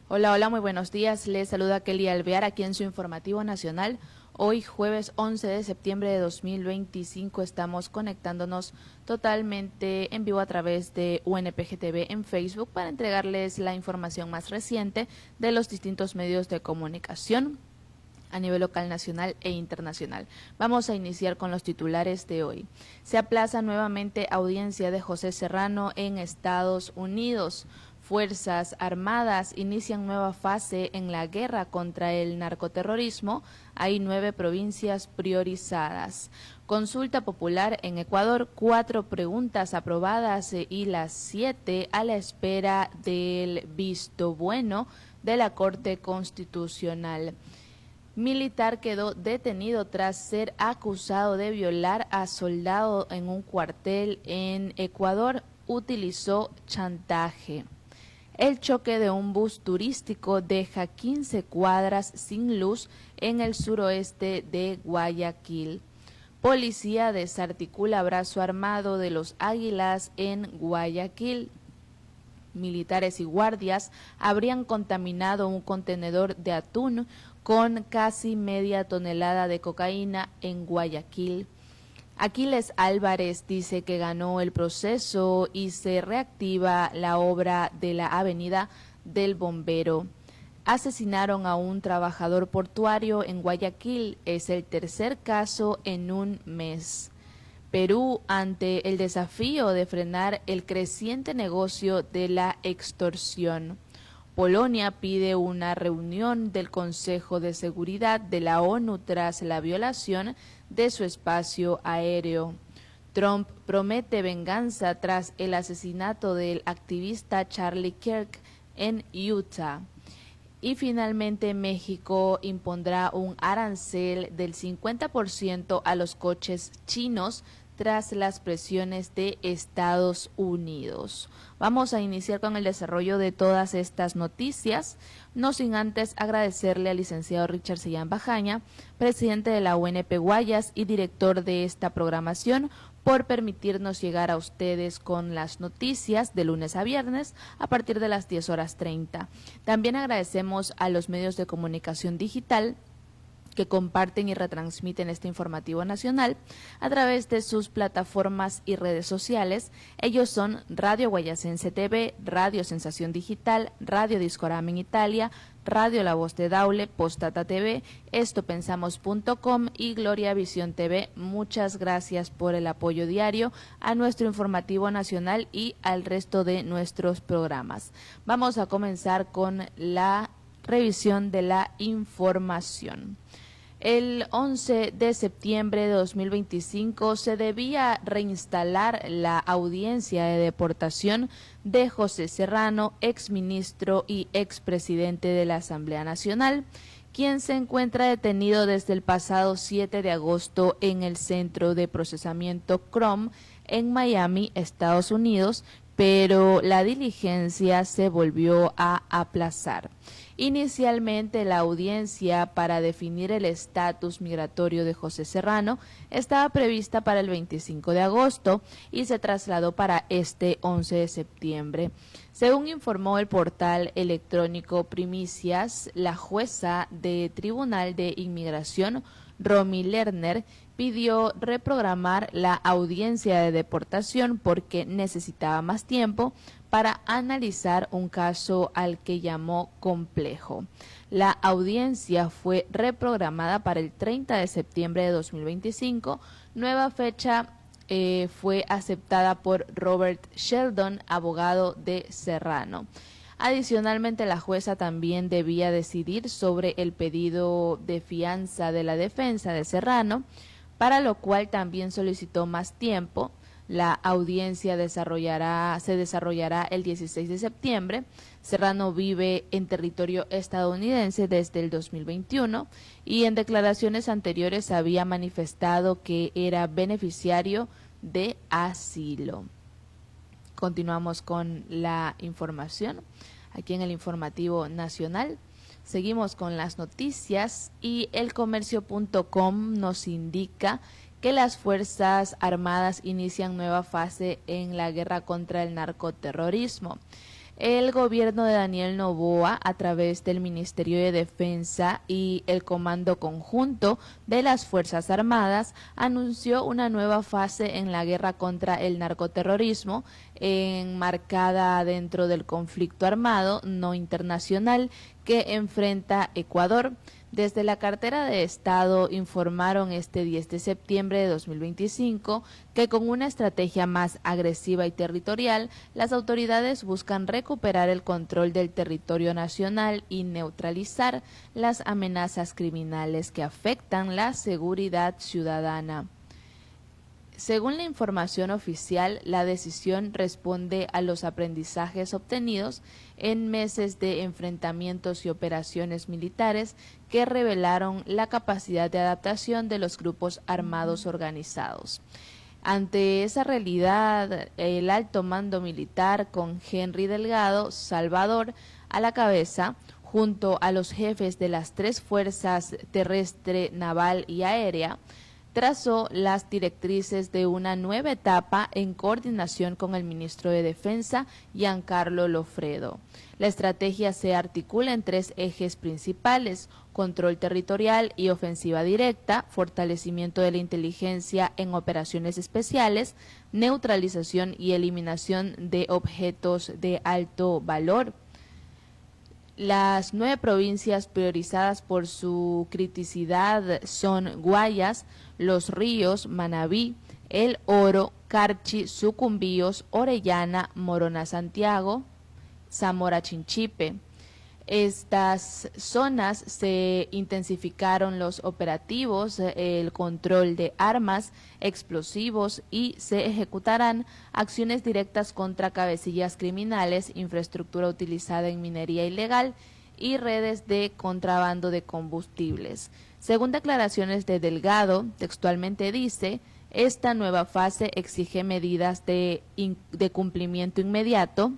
Hola, hola, muy buenos días. Les saluda Kelly Alvear aquí en su informativo nacional. Hoy, jueves 11 de septiembre de 2025, estamos conectándonos totalmente en vivo a través de UNPG TV en Facebook para entregarles la información más reciente de los distintos medios de comunicación a nivel local, nacional e internacional. Vamos a iniciar con los titulares de hoy. Se aplaza nuevamente audiencia de José Serrano en Estados Unidos. Fuerzas Armadas inician nueva fase en la guerra contra el narcoterrorismo. Hay 9 provincias priorizadas. Consulta popular en Ecuador, 4 preguntas aprobadas y las 7 a la espera del visto bueno de la Corte Constitucional. Militar quedó detenido tras ser acusado de violar a soldado en un cuartel en Ecuador. Utilizó chantaje. El choque de un bus turístico deja 15 cuadras sin luz en el suroeste de Guayaquil. Policía desarticula brazo armado de los Águilas en Guayaquil. Militares y guardias habrían contaminado un contenedor de atún con casi media tonelada de cocaína en Guayaquil. Aquiles Álvarez dice que ganó el proceso y se reactiva la obra de la avenida del Bombero. Asesinaron a un trabajador portuario en Guayaquil. Es el tercer caso en un mes. Perú ante el desafío de frenar el creciente negocio de la extorsión. Polonia pide una reunión del Consejo de Seguridad de la ONU tras la violación de su espacio aéreo. Trump promete venganza tras el asesinato del activista Charlie Kirk en Utah. Y finalmente México impondrá un arancel del 50% a los coches chinos tras las presiones de Estados Unidos. Vamos a iniciar con el desarrollo de todas estas noticias, no sin antes agradecerle al licenciado Richard Sellán Bajaña, presidente de la UNP Guayas y director de esta programación, por permitirnos llegar a ustedes con las noticias de lunes a viernes a partir de las 10:30. También agradecemos a los medios de comunicación digital que comparten y retransmiten este informativo nacional a través de sus plataformas y redes sociales. Ellos son Radio Guayasense TV, Radio Sensación Digital, Radio Discorama en Italia, Radio La Voz de Daule, Postata TV, estopensamos.com y Gloria Visión TV. Muchas gracias por el apoyo diario a nuestro informativo nacional y al resto de nuestros programas. Vamos a comenzar con la revisión de la información. El 11 de septiembre de 2025 se debía reinstalar la audiencia de deportación de José Serrano, exministro y expresidente de la Asamblea Nacional, quien se encuentra detenido desde el pasado 7 de agosto en el Centro de Procesamiento CROM en Miami, Estados Unidos, pero la diligencia se volvió a aplazar. Inicialmente, la audiencia para definir el estatus migratorio de José Serrano estaba prevista para el 25 de agosto y se trasladó para este 11 de septiembre. Según informó el portal electrónico Primicias, la jueza de Tribunal de Inmigración, Romy Lerner, pidió reprogramar la audiencia de deportación porque necesitaba más tiempo para analizar un caso al que llamó complejo. La audiencia fue reprogramada para el 30 de septiembre de 2025. Nueva fecha fue aceptada por Robert Sheldon, abogado de Serrano. Adicionalmente, la jueza también debía decidir sobre el pedido de fianza de la defensa de Serrano, para lo cual también solicitó más tiempo. La audiencia se desarrollará el 16 de septiembre. Serrano vive en territorio estadounidense desde el 2021 y en declaraciones anteriores había manifestado que era beneficiario de asilo. Continuamos con la información aquí en el informativo nacional. Seguimos con las noticias y elcomercio.com nos indica que las Fuerzas Armadas inician nueva fase en la guerra contra el narcoterrorismo. El gobierno de Daniel Noboa, a través del Ministerio de Defensa y el Comando Conjunto de las Fuerzas Armadas, anunció una nueva fase en la guerra contra el narcoterrorismo, enmarcada dentro del conflicto armado no internacional que enfrenta Ecuador. Desde la cartera de Estado informaron este 10 de septiembre de 2025 que con una estrategia más agresiva y territorial, las autoridades buscan recuperar el control del territorio nacional y neutralizar las amenazas criminales que afectan la seguridad ciudadana. Según la información oficial, la decisión responde a los aprendizajes obtenidos en meses de enfrentamientos y operaciones militares que revelaron la capacidad de adaptación de los grupos armados organizados. Ante esa realidad, el alto mando militar, con Henry Delgado Salvador a la cabeza, junto a los jefes de las tres fuerzas terrestre, naval y aérea, trazó las directrices de una nueva etapa en coordinación con el ministro de Defensa, Giancarlo Lofredo. La estrategia se articula en tres ejes principales: control territorial y ofensiva directa, fortalecimiento de la inteligencia en operaciones especiales, neutralización y eliminación de objetos de alto valor. Las 9 provincias priorizadas por su criticidad son Guayas, Los Ríos, Manabí, El Oro, Carchi, Sucumbíos, Orellana, Morona Santiago, Zamora Chinchipe. Estas zonas se intensificaron los operativos, el control de armas, explosivos, y se ejecutarán acciones directas contra cabecillas criminales, infraestructura utilizada en minería ilegal y redes de contrabando de combustibles. Según declaraciones de Delgado, textualmente dice: esta nueva fase exige medidas de cumplimiento inmediato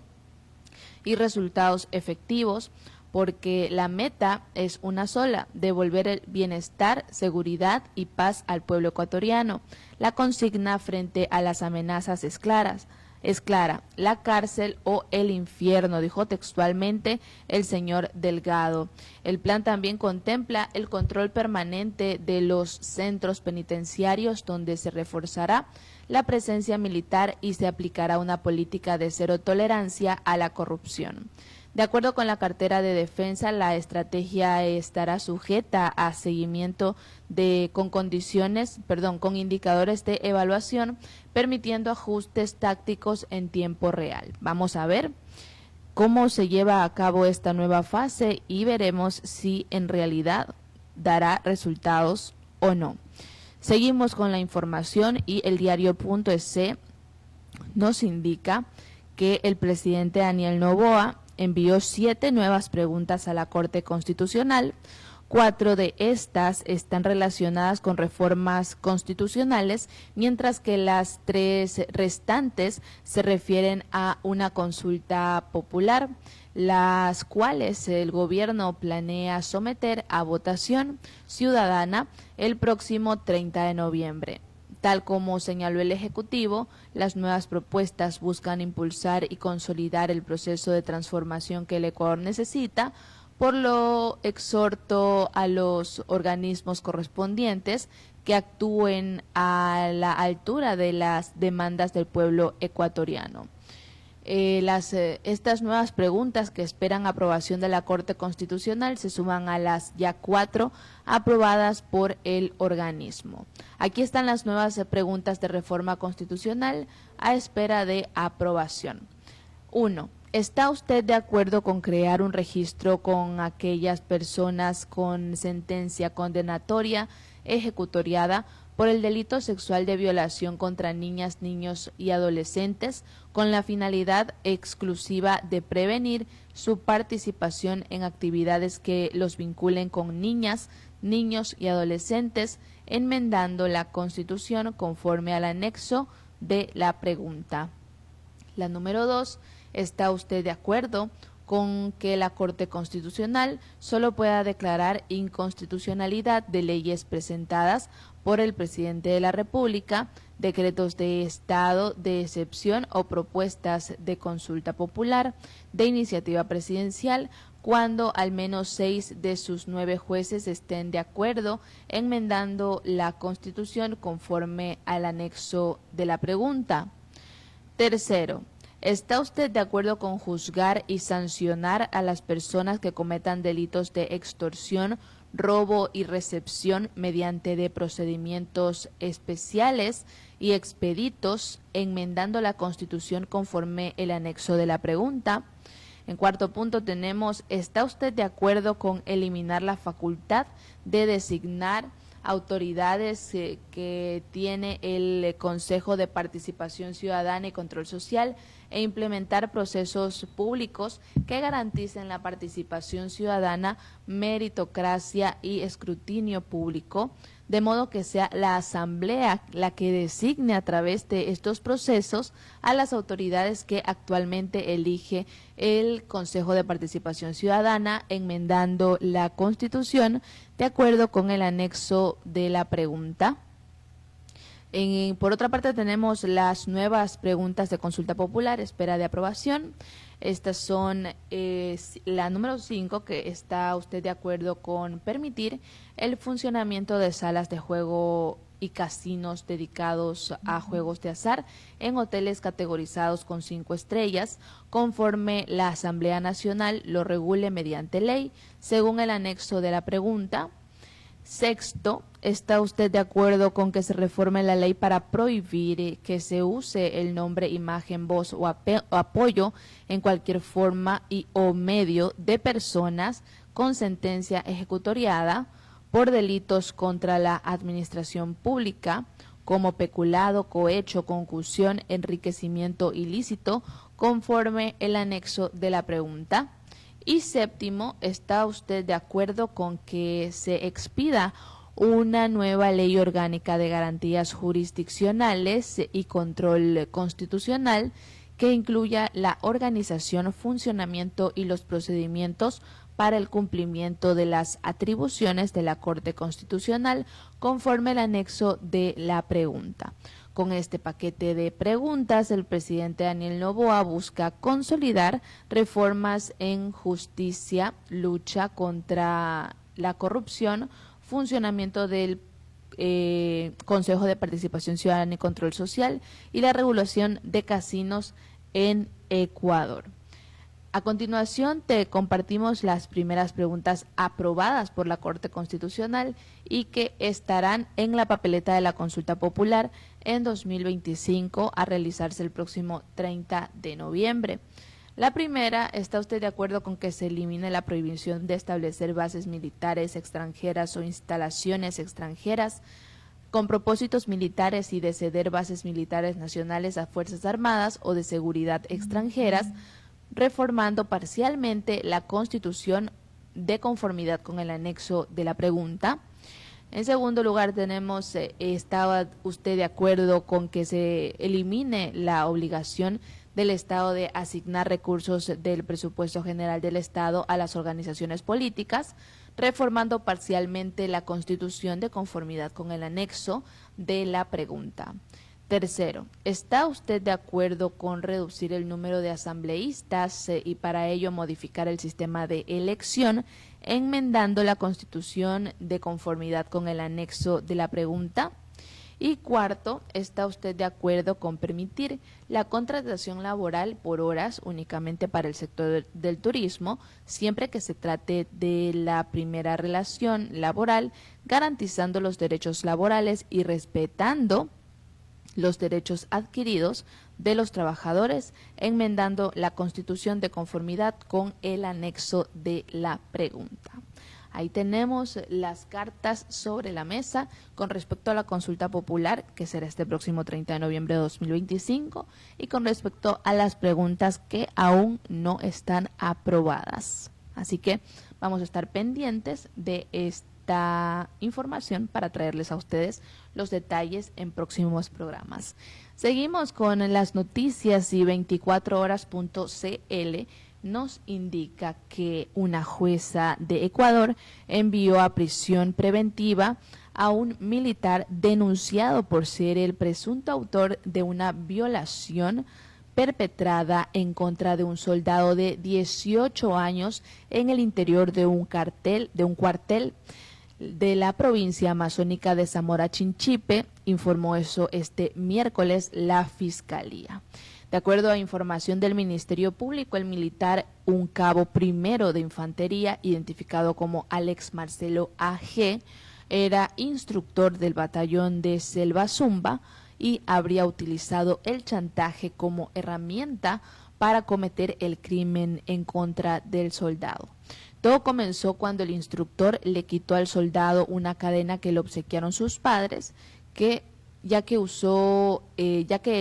y resultados efectivos, porque la meta es una sola: devolver el bienestar, seguridad y paz al pueblo ecuatoriano. La consigna frente a las amenazas es clara: la cárcel o el infierno, dijo textualmente el señor Delgado. El plan también contempla el control permanente de los centros penitenciarios, donde se reforzará la presencia militar y se aplicará una política de cero tolerancia a la corrupción. De acuerdo con la cartera de Defensa, la estrategia estará sujeta a seguimiento con indicadores de evaluación, permitiendo ajustes tácticos en tiempo real. Vamos a ver cómo se lleva a cabo esta nueva fase y veremos si en realidad dará resultados o no. Seguimos con la información y el diario.es nos indica que el presidente Daniel Noboa envió 7 nuevas preguntas a la Corte Constitucional. 4 de estas están relacionadas con reformas constitucionales, mientras que las 3 restantes se refieren a una consulta popular, las cuales el gobierno planea someter a votación ciudadana el próximo 30 de noviembre. Tal como señaló el Ejecutivo, las nuevas propuestas buscan impulsar y consolidar el proceso de transformación que el Ecuador necesita. Por lo exhorto a los organismos correspondientes que actúen a la altura de las demandas del pueblo ecuatoriano. Estas nuevas preguntas, que esperan aprobación de la Corte Constitucional, se suman a las ya 4 aprobadas por el organismo. Aquí están las nuevas preguntas de reforma constitucional a espera de aprobación. 1. ¿Está usted de acuerdo con crear un registro con aquellas personas con sentencia condenatoria ejecutoriada por el delito sexual de violación contra niñas, niños y adolescentes, con la finalidad exclusiva de prevenir su participación en actividades que los vinculen con niñas, niños y adolescentes, enmendando la Constitución conforme al anexo de la pregunta? La número 2, ¿está usted de acuerdo con que la Corte Constitucional solo pueda declarar inconstitucionalidad de leyes presentadas por el presidente de la República, decretos de estado de excepción o propuestas de consulta popular de iniciativa presidencial cuando al menos 6 de sus 9 jueces estén de acuerdo enmendando la Constitución conforme al anexo de la pregunta. Tercero, ¿está usted de acuerdo con juzgar y sancionar a las personas que cometan delitos de extorsión, robo y recepción mediante de procedimientos especiales y expeditos, enmendando la Constitución conforme el anexo de la pregunta? En cuarto punto tenemos, ¿está usted de acuerdo con eliminar la facultad de designar autoridades que tiene el Consejo de Participación Ciudadana y Control Social e implementar procesos públicos que garanticen la participación ciudadana, meritocracia y escrutinio público, de modo que sea la Asamblea la que designe a través de estos procesos a las autoridades que actualmente elige el Consejo de Participación Ciudadana, enmendando la Constitución de acuerdo con el anexo de la pregunta? Por otra parte tenemos las nuevas preguntas de consulta popular, espera de aprobación. Estas son la número 5, que está usted de acuerdo con permitir el funcionamiento de salas de juego y casinos dedicados a juegos de azar en hoteles categorizados con 5 estrellas, conforme la Asamblea Nacional lo regule mediante ley, según el anexo de la pregunta. Sexto, ¿está usted de acuerdo con que se reforme la ley para prohibir que se use el nombre, imagen, voz o apoyo en cualquier forma o medio de personas con sentencia ejecutoriada por delitos contra la administración pública, como peculado, cohecho, concusión, enriquecimiento ilícito, conforme el anexo de la pregunta? Y séptimo, ¿está usted de acuerdo con que se expida una nueva ley orgánica de garantías jurisdiccionales y control constitucional que incluya la organización, funcionamiento y los procedimientos para el cumplimiento de las atribuciones de la Corte Constitucional conforme el anexo de la pregunta? Con este paquete de preguntas, el presidente Daniel Noboa busca consolidar reformas en justicia, lucha contra la corrupción, funcionamiento del Consejo de Participación Ciudadana y Control Social y la regulación de casinos en Ecuador. A continuación te compartimos las primeras preguntas aprobadas por la Corte Constitucional y que estarán en la papeleta de la consulta popular en 2025 a realizarse el próximo 30 de noviembre. La primera, ¿está usted de acuerdo con que se elimine la prohibición de establecer bases militares extranjeras o instalaciones extranjeras con propósitos militares y de ceder bases militares nacionales a Fuerzas Armadas o de seguridad extranjeras, reformando parcialmente la Constitución de conformidad con el anexo de la pregunta? En segundo lugar tenemos, ¿estaba usted de acuerdo con que se elimine la obligación del Estado de asignar recursos del presupuesto general del Estado a las organizaciones políticas, reformando parcialmente la Constitución de conformidad con el anexo de la pregunta? Tercero, ¿está usted de acuerdo con reducir el número de asambleístas y para ello modificar el sistema de elección, enmendando la Constitución de conformidad con el anexo de la pregunta? Y cuarto, ¿está usted de acuerdo con permitir la contratación laboral por horas únicamente para el sector del turismo, siempre que se trate de la primera relación laboral, garantizando los derechos laborales y respetando los derechos adquiridos de los trabajadores, enmendando la Constitución de conformidad con el anexo de la pregunta? Ahí tenemos las cartas sobre la mesa con respecto a la consulta popular, que será este próximo 30 de noviembre de 2025, y con respecto a las preguntas que aún no están aprobadas. Así que vamos a estar pendientes de esta información para traerles a ustedes los detalles en próximos programas. Seguimos con las noticias y 24horas.cl nos indica que una jueza de Ecuador envió a prisión preventiva a un militar denunciado por ser el presunto autor de una violación perpetrada en contra de un soldado de 18 años en el interior de un cuartel de la provincia amazónica de Zamora Chinchipe, informó eso este miércoles la Fiscalía. De acuerdo a información del Ministerio Público, el militar, un cabo primero de infantería, identificado como Alex Marcelo A.G., era instructor del batallón de Selva Zumba y habría utilizado el chantaje como herramienta para cometer el crimen en contra del soldado. Todo comenzó cuando el instructor le quitó al soldado una cadena que le obsequiaron sus padres, ya que el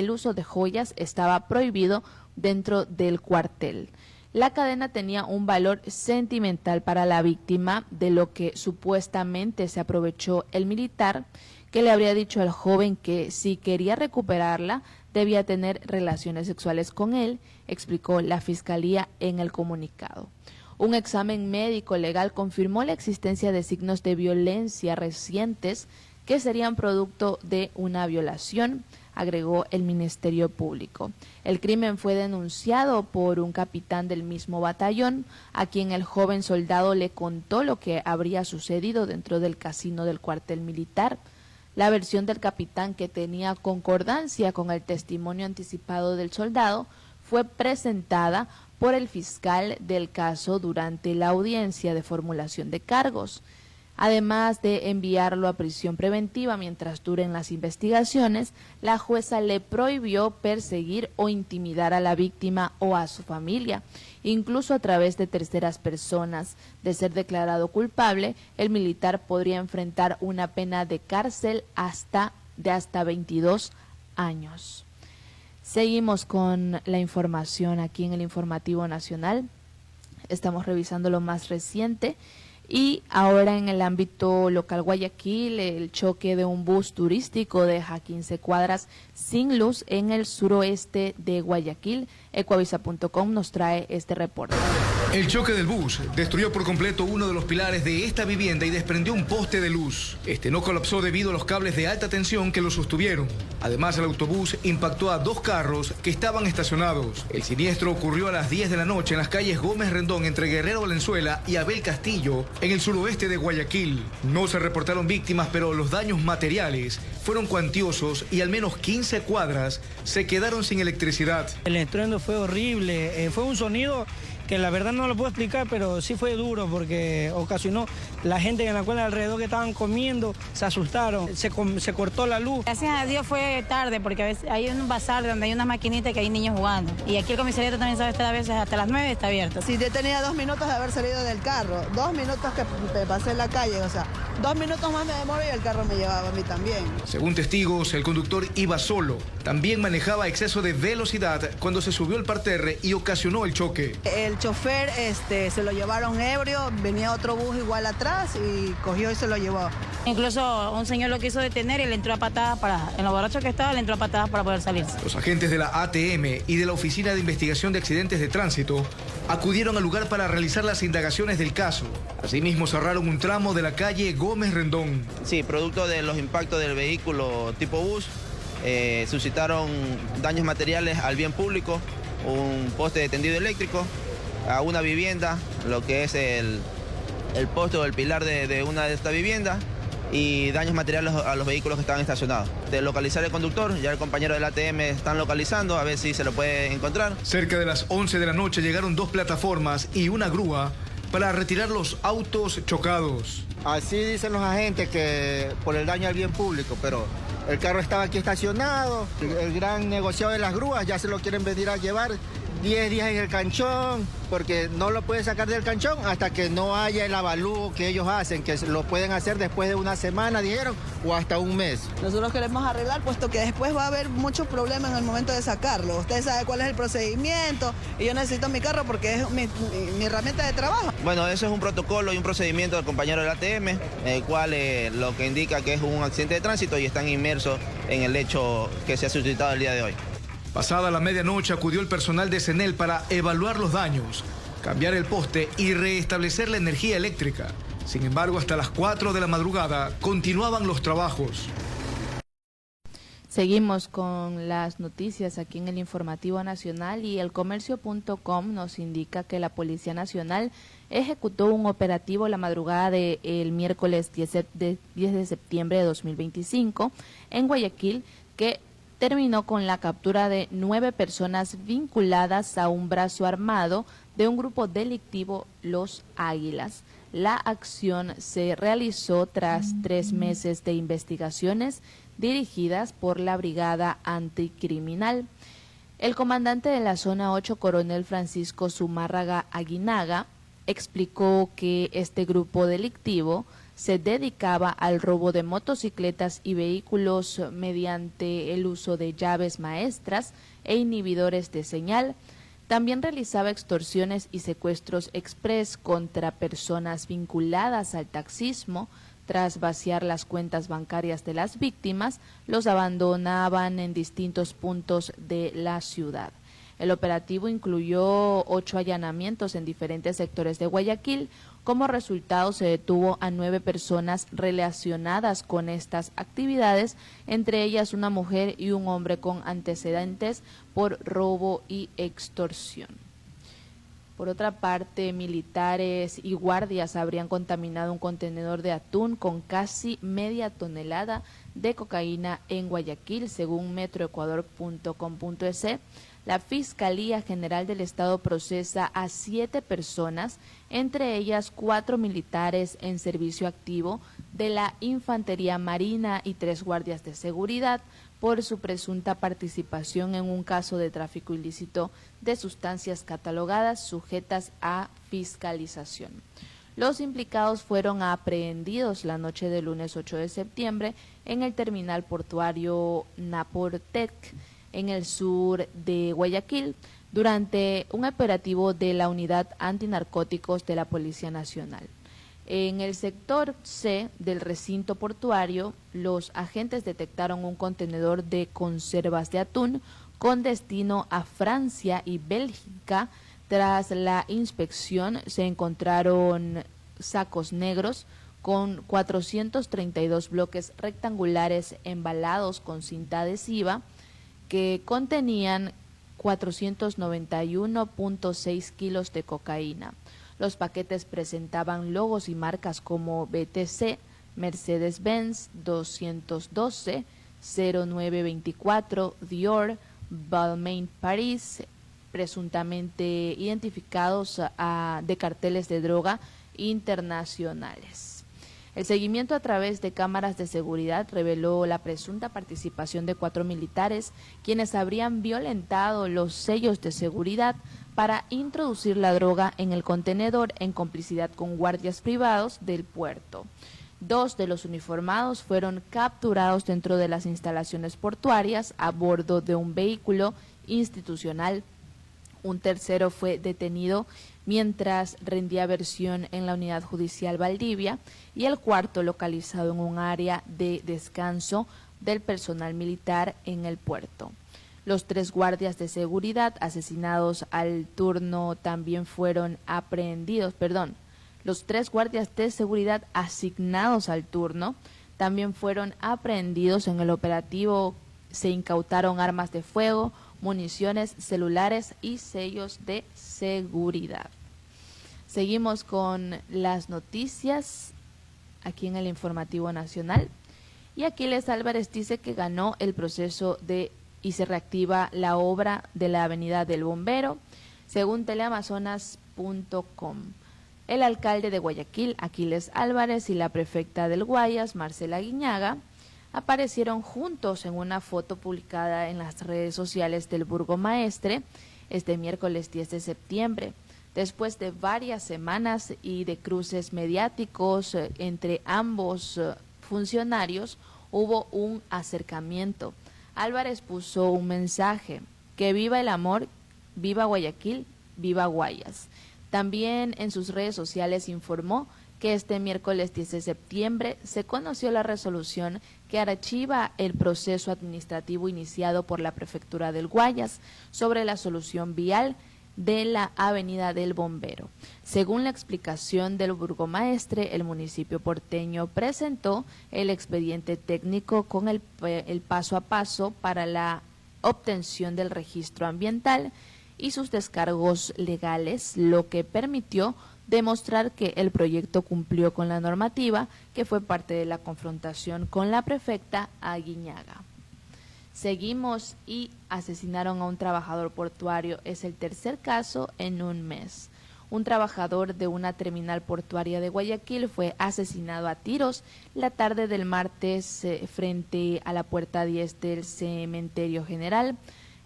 uso de joyas estaba prohibido dentro del cuartel. La cadena tenía un valor sentimental para la víctima, de lo que supuestamente se aprovechó el militar, que le habría dicho al joven que si quería recuperarla debía tener relaciones sexuales con él, explicó la Fiscalía en el comunicado. Un examen médico legal confirmó la existencia de signos de violencia recientes que serían producto de una violación, agregó el Ministerio Público. El crimen fue denunciado por un capitán del mismo batallón, a quien el joven soldado le contó lo que habría sucedido dentro del casino del cuartel militar. La versión del capitán, que tenía concordancia con el testimonio anticipado del soldado, fue presentada por el fiscal del caso durante la audiencia de formulación de cargos. Además de enviarlo a prisión preventiva mientras duren las investigaciones, la jueza le prohibió perseguir o intimidar a la víctima o a su familia, incluso a través de terceras personas. De ser declarado culpable, el militar podría enfrentar una pena de cárcel de hasta 22 años. Seguimos con la información aquí en el Informativo Nacional. Estamos revisando lo más reciente. Y ahora en el ámbito local Guayaquil, el choque de un bus turístico deja 15 cuadras sin luz en el suroeste de Guayaquil. Ecuavisa.com nos trae este reporte. El choque del bus destruyó por completo uno de los pilares de esta vivienda y desprendió un poste de luz. Este no colapsó debido a los cables de alta tensión que lo sostuvieron. Además, el autobús impactó a 2 carros que estaban estacionados. El siniestro ocurrió a las 10 de la noche en las calles Gómez Rendón entre Guerrero Valenzuela y Abel Castillo, en el suroeste de Guayaquil. No se reportaron víctimas, pero los daños materiales fueron cuantiosos y al menos 15 cuadras se quedaron sin electricidad. El estruendo fue horrible, fue un sonido que la verdad no lo puedo explicar, pero sí fue duro porque ocasionó la gente en la cual alrededor que estaban comiendo, se asustaron, se cortó la luz. Gracias a Dios fue tarde porque a veces hay un bazar donde hay unas maquinitas que hay niños jugando. Y aquí el comisariato también sabe estar a veces hasta las 9 está abierto. Sí, yo tenía 2 minutos de haber salido del carro, 2 minutos que pasé en la calle, o sea, 2 minutos más me demoré y el carro me llevaba a mí también. Según testigos, el conductor iba solo. También manejaba exceso de velocidad cuando se subió al parterre y ocasionó el choque. El chofer se lo llevaron ebrio, venía otro bus igual atrás y cogió y se lo llevó. Incluso un señor lo quiso detener y le entró a patadas en lo borracho que estaba, le entró a patadas para poder salirse. Los agentes de la ATM y de la Oficina de Investigación de Accidentes de Tránsito acudieron al lugar para realizar las indagaciones del caso. Asimismo, cerraron un tramo de la calle Gómez Rendón. Sí, producto de los impactos del vehículo tipo bus, suscitaron daños materiales al bien público, un poste de tendido eléctrico, a una vivienda, lo que es el poste o el pilar de una de estas viviendas, y daños materiales a los vehículos que estaban estacionados. De localizar el conductor, ya el compañero del ATM están localizando, a ver si se lo puede encontrar. Cerca de las 11 de la noche llegaron 2 plataformas y una grúa para retirar los autos chocados. Así dicen los agentes que por el daño al bien público, pero el carro estaba aquí estacionado, el gran negociado de las grúas ya se lo quieren venir a llevar 10 días en el canchón, porque no lo pueden sacar del canchón hasta que no haya el avalúo que ellos hacen, que lo pueden hacer después de una semana, dijeron, o hasta un mes. Nosotros queremos arreglar, puesto que después va a haber muchos problemas en el momento de sacarlo. Usted sabe cuál es el procedimiento y yo necesito mi carro porque es mi herramienta de trabajo. Bueno, eso es un protocolo y un procedimiento del compañero del ATM, el cual lo que indica que es un accidente de tránsito y están inmersos en el hecho que se ha suscitado el día de hoy. Pasada la medianoche acudió el personal de CENEL para evaluar los daños, cambiar el poste y restablecer la energía eléctrica. Sin embargo, hasta las 4 de la madrugada continuaban los trabajos. Seguimos con las noticias aquí en el Informativo Nacional y elcomercio.com nos indica que la Policía Nacional ejecutó un operativo la madrugada del miércoles 10 de septiembre de 2025 en Guayaquil que terminó con la captura de 9 personas vinculadas a un brazo armado de un grupo delictivo, Los Águilas. La acción se realizó tras 3 meses de investigaciones dirigidas por la Brigada Anticriminal. El comandante de la Zona 8, coronel Francisco Zumárraga Aguinaga, explicó que este grupo delictivo se dedicaba al robo de motocicletas y vehículos mediante el uso de llaves maestras e inhibidores de señal. También realizaba extorsiones y secuestros express contra personas vinculadas al taxismo. Tras vaciar las cuentas bancarias de las víctimas, los abandonaban en distintos puntos de la ciudad. El operativo incluyó 8 allanamientos en diferentes sectores de Guayaquil. Como resultado, se detuvo a 9 personas relacionadas con estas actividades, entre ellas una mujer y un hombre con antecedentes por robo y extorsión. Por otra parte, militares y guardias habrían contaminado un contenedor de atún con casi media tonelada de cocaína en Guayaquil, según metroecuador.com.es. La Fiscalía General del Estado procesa a 7 personas, entre ellas 4 militares en servicio activo de la Infantería Marina y 3 guardias de seguridad, por su presunta participación en un caso de tráfico ilícito de sustancias catalogadas sujetas a fiscalización. Los implicados fueron aprehendidos la noche del lunes 8 de septiembre en el terminal portuario Naportec, en el sur de Guayaquil, durante un operativo de la Unidad Antinarcóticos de la Policía Nacional. En el sector C del recinto portuario, los agentes detectaron un contenedor de conservas de atún con destino a Francia y Bélgica. Tras la inspección se encontraron sacos negros con 432 bloques rectangulares embalados con cinta adhesiva que contenían 491.6 kilos de cocaína. Los paquetes presentaban logos y marcas como BTC, Mercedes-Benz 212, 0924, Dior, Balmain París, presuntamente identificados de carteles de droga internacionales. El seguimiento a través de cámaras de seguridad reveló la presunta participación de 4 militares, quienes habrían violentado los sellos de seguridad para introducir la droga en el contenedor en complicidad con guardias privados del puerto. 2 de los uniformados fueron capturados dentro de las instalaciones portuarias a bordo de un vehículo institucional. Un tercero fue detenido mientras rendía versión en la Unidad Judicial Valdivia y el cuarto localizado en un área de descanso del personal militar en el puerto. Los 3 guardias de seguridad asesinados al turno también fueron aprehendidos, los 3 guardias de seguridad asignados al turno también fueron aprehendidos en el operativo. Se incautaron armas de fuego, municiones, celulares y sellos de seguridad. Seguimos con las noticias aquí en el Informativo Nacional. Y Aquiles Álvarez dice que ganó el proceso y se reactiva la obra de la Avenida del Bombero, según teleamazonas.com. El alcalde de Guayaquil, Aquiles Álvarez, y la prefecta del Guayas, Marcela Aguinaga, aparecieron juntos en una foto publicada en las redes sociales del Burgomaestre este miércoles 10 de septiembre. Después de varias semanas y de cruces mediáticos entre ambos funcionarios, hubo un acercamiento. Álvarez puso un mensaje: que viva el amor, viva Guayaquil, viva Guayas. También en sus redes sociales informó que este miércoles 10 de septiembre se conoció la resolución que archiva el proceso administrativo iniciado por la Prefectura del Guayas sobre la solución vial de la Avenida del Bombero. Según la explicación del burgomaestre, el municipio porteño presentó el expediente técnico con el paso a paso para la obtención del registro ambiental y sus descargos legales, lo que permitió demostrar que el proyecto cumplió con la normativa, que fue parte de la confrontación con la prefecta Aguiñaga. Seguimos y asesinaron a un trabajador portuario. Es el tercer caso en un mes. Un trabajador de una terminal portuaria de Guayaquil fue asesinado a tiros la tarde del martes frente a la puerta 10 del Cementerio General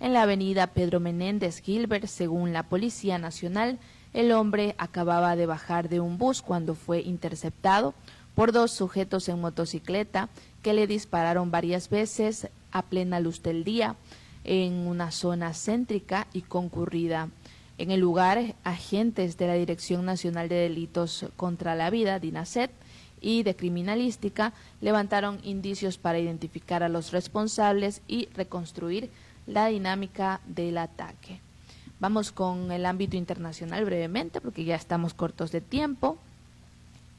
en la avenida Pedro Menéndez Gilbert. Según la Policía Nacional, el hombre acababa de bajar de un bus cuando fue interceptado por dos sujetos en motocicleta que le dispararon varias veces a plena luz del día en una zona céntrica y concurrida. En el lugar, agentes de la Dirección Nacional de Delitos contra la Vida, DINASET, y de Criminalística levantaron indicios para identificar a los responsables y reconstruir la dinámica del ataque. Vamos con el ámbito internacional brevemente, porque ya estamos cortos de tiempo,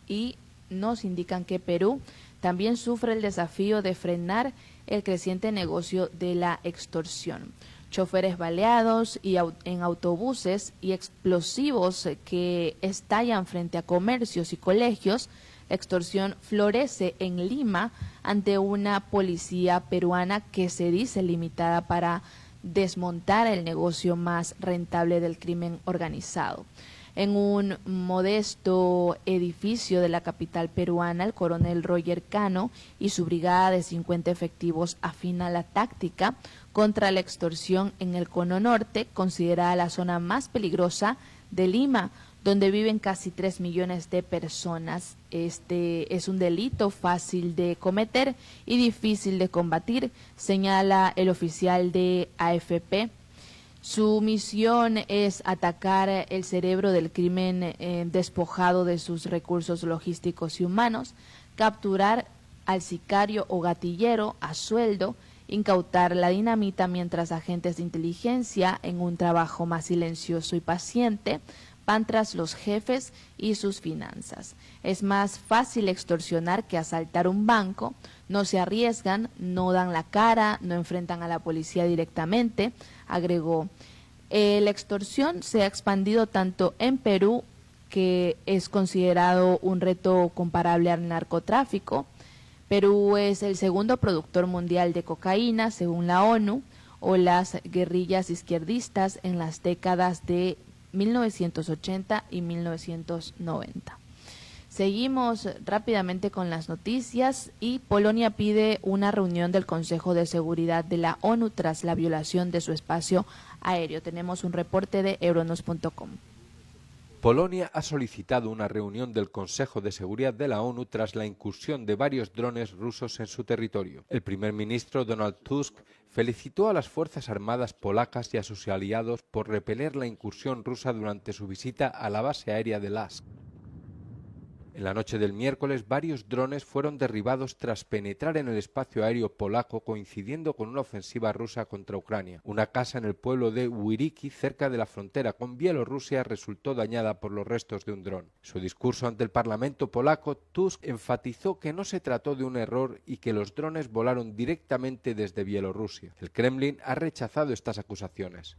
y nos indican que Perú también sufre el desafío de frenar el creciente negocio de la extorsión. Choferes baleados y en autobuses y explosivos que estallan frente a comercios y colegios. La extorsión florece en Lima ante una policía peruana que se dice limitada para desmontar el negocio más rentable del crimen organizado. En un modesto edificio de la capital peruana, el coronel Roger Cano y su brigada de 50 efectivos afina la táctica contra la extorsión en el Cono Norte, considerada la zona más peligrosa de Lima, donde viven casi 3 millones de personas. Este es un delito fácil de cometer y difícil de combatir, señala el oficial de AFP. Su misión es atacar el cerebro del crimen despojado de sus recursos logísticos y humanos, capturar al sicario o gatillero a sueldo, incautar la dinamita mientras agentes de inteligencia, en un trabajo más silencioso y paciente, van tras los jefes y sus finanzas. Es más fácil extorsionar que asaltar un banco. No se arriesgan, no dan la cara, no enfrentan a la policía directamente, agregó. La extorsión se ha expandido tanto en Perú, que es considerado un reto comparable al narcotráfico. Perú es el segundo productor mundial de cocaína, según la ONU, o las guerrillas izquierdistas en las décadas de 1980 y 1990. Seguimos rápidamente con las noticias y Polonia pide una reunión del Consejo de Seguridad de la ONU tras la violación de su espacio aéreo. Tenemos un reporte de Euronews.com. Polonia ha solicitado una reunión del Consejo de Seguridad de la ONU tras la incursión de varios drones rusos en su territorio. El primer ministro Donald Tusk felicitó a las Fuerzas Armadas polacas y a sus aliados por repeler la incursión rusa durante su visita a la base aérea de Lask. En la noche del miércoles, varios drones fueron derribados tras penetrar en el espacio aéreo polaco, coincidiendo con una ofensiva rusa contra Ucrania. Una casa en el pueblo de Wiriki, cerca de la frontera con Bielorrusia, resultó dañada por los restos de un dron. En su discurso ante el Parlamento polaco, Tusk enfatizó que no se trató de un error y que los drones volaron directamente desde Bielorrusia. El Kremlin ha rechazado estas acusaciones.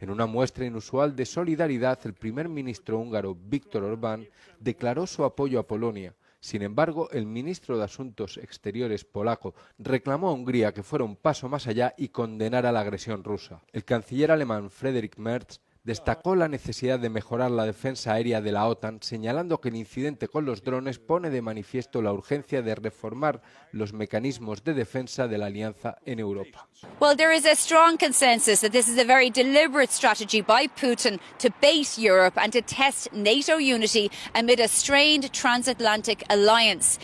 En una muestra inusual de solidaridad, el primer ministro húngaro Viktor Orbán declaró su apoyo a Polonia. Sin embargo, el ministro de Asuntos Exteriores polaco reclamó a Hungría que fuera un paso más allá y condenara la agresión rusa. El canciller alemán Friedrich Merz destacó la necesidad de mejorar la defensa aérea de la OTAN, señalando que el incidente con los drones pone de manifiesto la urgencia de reformar los mecanismos de defensa de la alianza en Europa. Well, there is a strong consensus that this is a very deliberate strategy by Putin to bait Europe and to test NATO unity amid a strained transatlantic alliance.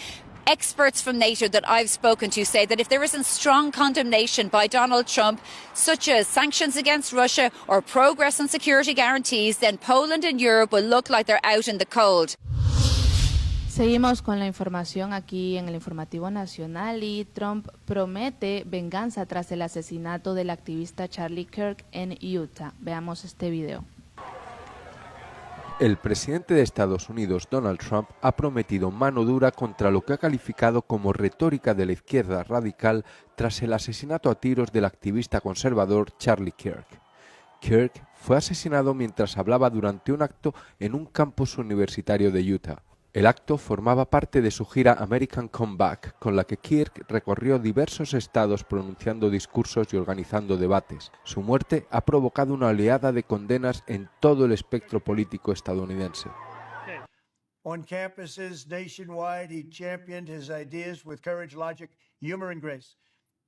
Experts from NATO that I've spoken to say that if there isn't strong condemnation by Donald Trump, such as sanctions against Russia or progress on security guarantees, then Poland and Europe will look like they're out in the cold. Seguimos con la información aquí en el Informativo Nacional y Trump promete venganza tras el asesinato del activista Charlie Kirk en Utah. Veamos este video. El presidente de Estados Unidos, Donald Trump, ha prometido mano dura contra lo que ha calificado como retórica de la izquierda radical tras el asesinato a tiros del activista conservador Charlie Kirk. Kirk fue asesinado mientras hablaba durante un acto en un campus universitario de Utah. El acto formaba parte de su gira American Comeback, con la que Kirk recorrió diversos estados pronunciando discursos y organizando debates. Su muerte ha provocado una oleada de condenas en todo el espectro político estadounidense. On campuses nationwide, he championed his ideas with courage, logic, humor, and grace.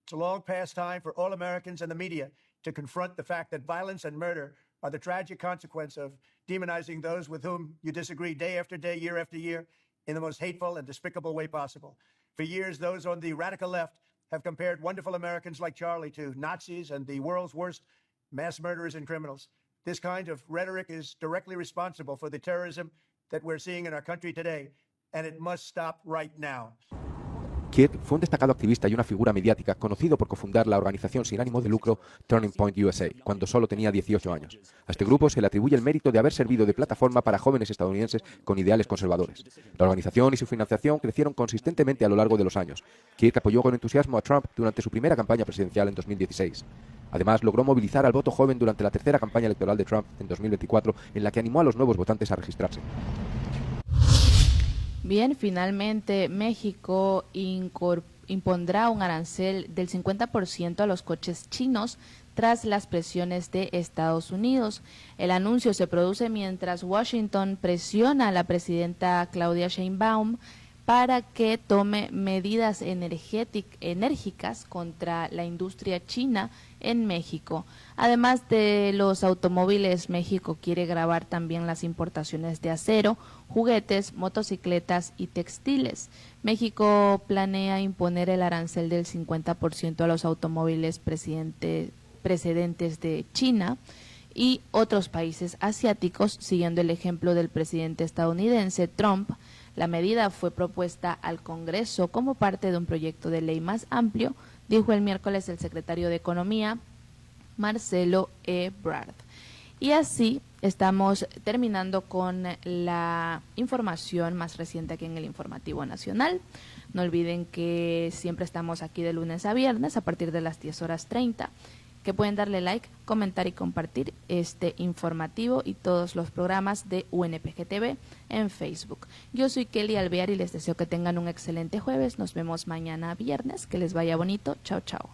It's a long past time for all Americans and the media to confront the fact that violence and murder are the tragic consequence of demonizing those with whom you disagree day after day, year after year, in the most hateful and despicable way possible. For years, those on the radical left have compared wonderful Americans like Charlie to Nazis and the world's worst mass murderers and criminals. This kind of rhetoric is directly responsible for the terrorism that we're seeing in our country today, and it must stop right now. Kirk fue un destacado activista y una figura mediática, conocido por cofundar la organización sin ánimo de lucro Turning Point USA, cuando solo tenía 18 años. A este grupo se le atribuye el mérito de haber servido de plataforma para jóvenes estadounidenses con ideales conservadores. La organización y su financiación crecieron consistentemente a lo largo de los años. Kirk apoyó con entusiasmo a Trump durante su primera campaña presidencial en 2016. Además, logró movilizar al voto joven durante la tercera campaña electoral de Trump en 2024, en la que animó a los nuevos votantes a registrarse. Bien, finalmente México impondrá un arancel del 50% a los coches chinos tras las presiones de Estados Unidos. El anuncio se produce mientras Washington presiona a la presidenta Claudia Sheinbaum para que tome medidas enérgicas contra la industria china en México. Además de los automóviles, México quiere gravar también las importaciones de acero, juguetes, motocicletas y textiles. México planea imponer el arancel del 50% a los automóviles procedentes de China y otros países asiáticos, siguiendo el ejemplo del presidente estadounidense Trump. La medida fue propuesta al Congreso como parte de un proyecto de ley más amplio, dijo el miércoles el secretario de Economía, Marcelo Ebrard. Y así estamos terminando con la información más reciente aquí en el Informativo Nacional. No olviden que siempre estamos aquí de lunes a viernes a partir de las 10:30, que pueden darle like, comentar y compartir este informativo y todos los programas de UNPG TV en Facebook. Yo soy Kelly Alvear y les deseo que tengan un excelente jueves. Nos vemos mañana viernes. Que les vaya bonito. Chao, chao.